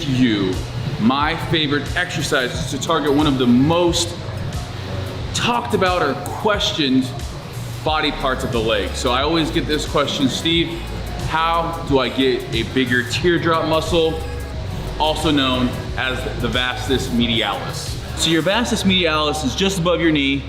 you my favorite exercises to target one of the most talked about or questioned body parts of the leg. So I always get this question, Steve, how do I get a bigger teardrop muscle, also known as the vastus medialis? So your vastus medialis is just above your knee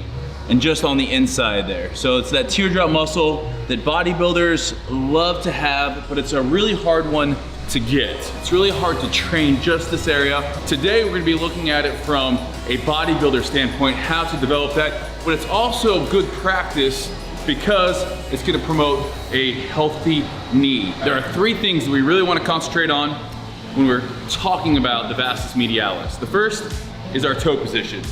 and just on the inside there. So it's that teardrop muscle that bodybuilders love to have, but it's a really hard one to get. It's really hard to train just this area. Today we're gonna be looking at it from a bodybuilder standpoint, how to develop that, but it's also good practice because it's gonna promote a healthy knee. There are three things that we really wanna concentrate on when we're talking about the vastus medialis. The first is our toe position.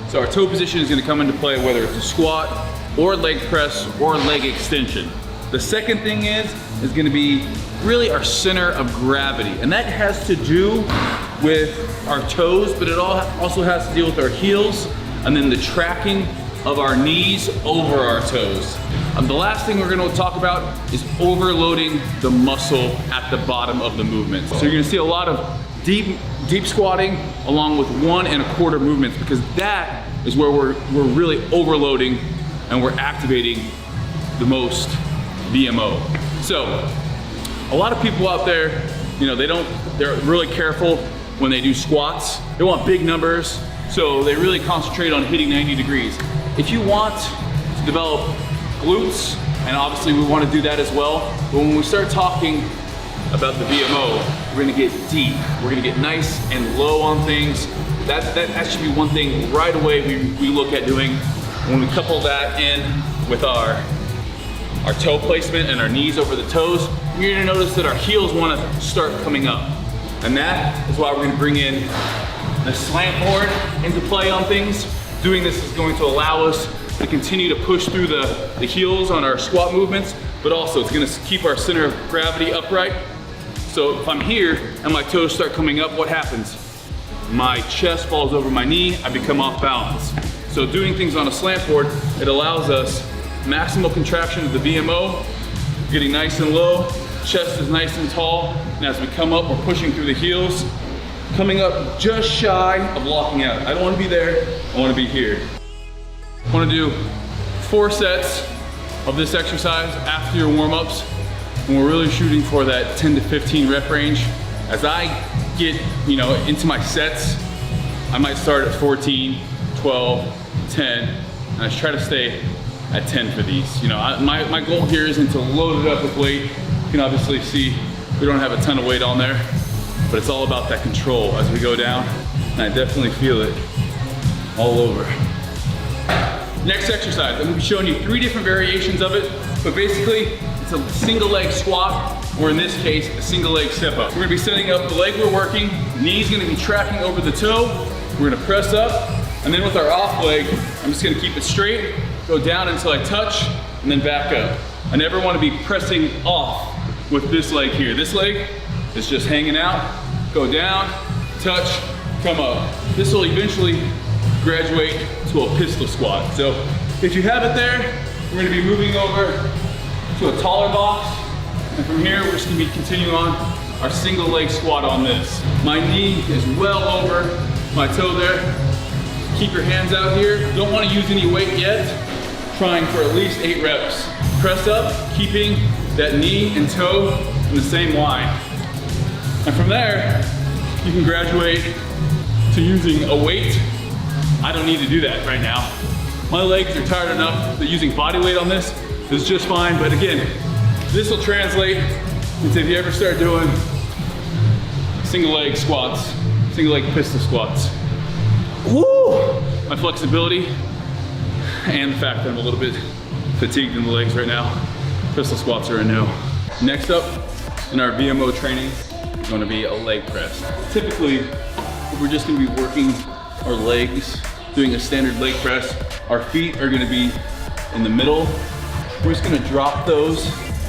So our toe position is gonna come into play whether it's a squat or leg press or leg extension. The second thing is gonna be really our center of gravity. And that has to do with our toes, but it also has to deal with our heels and then the tracking of our knees over our toes. The last thing we're gonna talk about is overloading the muscle at the bottom of the movement. So you're gonna see a lot of deep squatting along with 1 1/4 movements because that is where we're really overloading and we're activating the most VMO. So a lot of people out there, you know, they're really careful when they do squats. They want big numbers, so they really concentrate on hitting 90 degrees. If you want to develop glutes, and obviously we want to do that as well, but when we start talking about the VMO, we're gonna get deep. We're gonna get nice and low on things. That should be one thing right away we look at doing. When we couple that in with our toe placement and our knees over the toes, you're gonna notice that our heels wanna start coming up. And that is why we're gonna bring in the slant board into play on things. Doing this is going to allow us to continue to push through the heels on our squat movements, but also it's gonna keep our center of gravity upright. So if I'm here and my toes start coming up, what happens? My chest falls over my knee, I become off balance. So doing things on a slant board, it allows us maximal contraction of the VMO, getting nice and low, chest is nice and tall, and as we come up, we're pushing through the heels, coming up just shy of locking out. I don't wanna be there, I wanna be here. I wanna do 4 sets of this exercise after your warm-ups, and we're really shooting for that 10 to 15 rep range. As I get, you know, into my sets, I might start at 14, 12, 10, and I try to stay at 10 for these. You know, my goal here isn't to load it up with weight. You can obviously see we don't have a ton of weight on there, but it's all about that control as we go down, and I definitely feel it all over. Next exercise, I'm gonna be showing you 3 different variations of it, but basically it's a single leg squat, or in this case, a single leg step up. We're gonna be setting up the leg we're working, knee's gonna be tracking over the toe, we're gonna press up, and then with our off leg, I'm just gonna keep it straight, go down until I touch, and then back up. I never wanna be pressing off with this leg here. This leg is just hanging out, go down, touch, come up. This will eventually graduate to a pistol squat. So if you have it there, we're gonna be moving over to a taller box, and from here, we're just gonna be continuing on our single leg squat on this. My knee is well over my toe there. Keep your hands out here. Don't wanna use any weight yet. Trying for at least 8 reps. Press up, keeping that knee and toe in the same line. And from there, you can graduate to using a weight. I don't need to do that right now. My legs are tired enough that using body weight on this is just fine, but again, this will translate into if you ever start doing single leg squats, single leg pistol squats. Woo! My flexibility and the fact that I'm a little bit fatigued in the legs right now, pistol squats are a no. Next up in our VMO training is going to be a leg press. Typically, we're just going to be working our legs, doing a standard leg press. Our feet are going to be in the middle. We're just going to drop those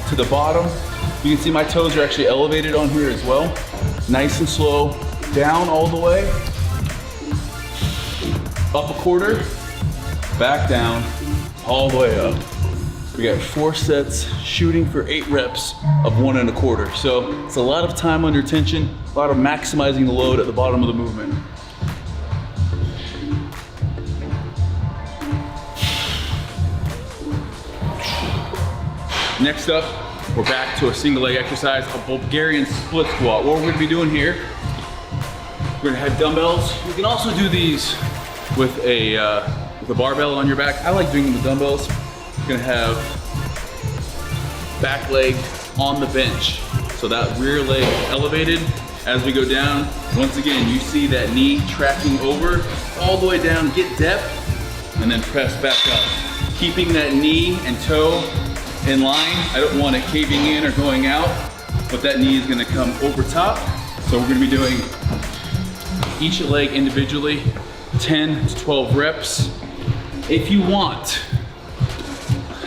to the bottom. You can see my toes are actually elevated on here as well. Nice and slow, down all the way, up a quarter, back down, all the way up. We got 4 sets, shooting for 8 reps of 1 1/4. So it's a lot of time under tension, a lot of maximizing the load at the bottom of the movement. Next up, we're back to a single leg exercise, a Bulgarian split squat. What we're gonna be doing here, we're gonna have dumbbells. You can also do these with a barbell on your back. I like doing them with dumbbells. You're gonna have back leg on the bench. So that rear leg elevated as we go down. Once again, you see that knee tracking over all the way down, get depth, and then press back up. Keeping that knee and toe in line. I don't want it caving in or going out, but that knee is gonna come over top. So we're gonna be doing each leg individually, 10 to 12 reps. If you want,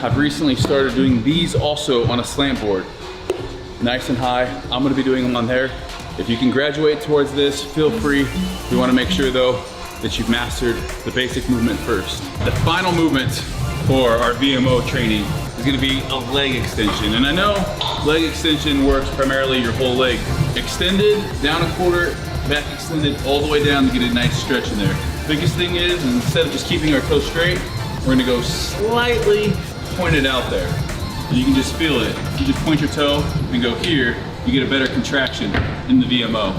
I've recently started doing these also on a slant board. Nice and high, I'm gonna be doing them on there. If you can graduate towards this, feel free. We wanna make sure though that you've mastered the basic movement first. The final movement for our VMO training is gonna be a leg extension. And I know leg extension works primarily your whole leg. Extended, down 1/4, back extended all the way down to get a nice stretch in there. Biggest thing is, instead of just keeping our toes straight, we're gonna go slightly pointed out there. And you can just feel it. You just point your toe and go here, you get a better contraction in the VMO.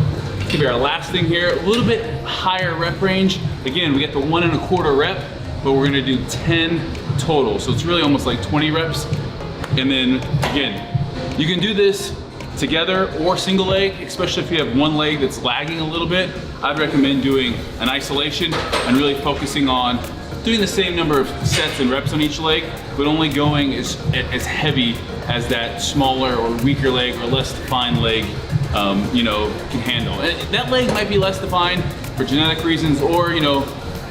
Gonna be our last thing here, a little bit higher rep range. Again, we get the 1 1/4 rep, but we're gonna do 10 total. So it's really almost like 20 reps. And then again, you can do this together or single leg, especially if you have one leg that's lagging a little bit. I'd recommend doing an isolation and really focusing on doing the same number of sets and reps on each leg, but only going as heavy as that smaller or weaker leg or less defined leg can handle. And that leg might be less defined for genetic reasons, or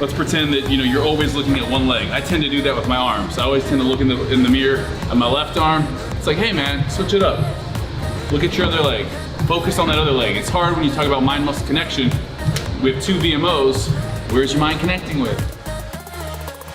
let's pretend that you're always looking at one leg. I tend to do that with my arms. I always tend to look in the mirror at my left arm. It's like, hey man, switch it up. Look at your other leg. Focus on that other leg. It's hard when you talk about mind-muscle connection. We have 2 VMOs. Where's your mind connecting with?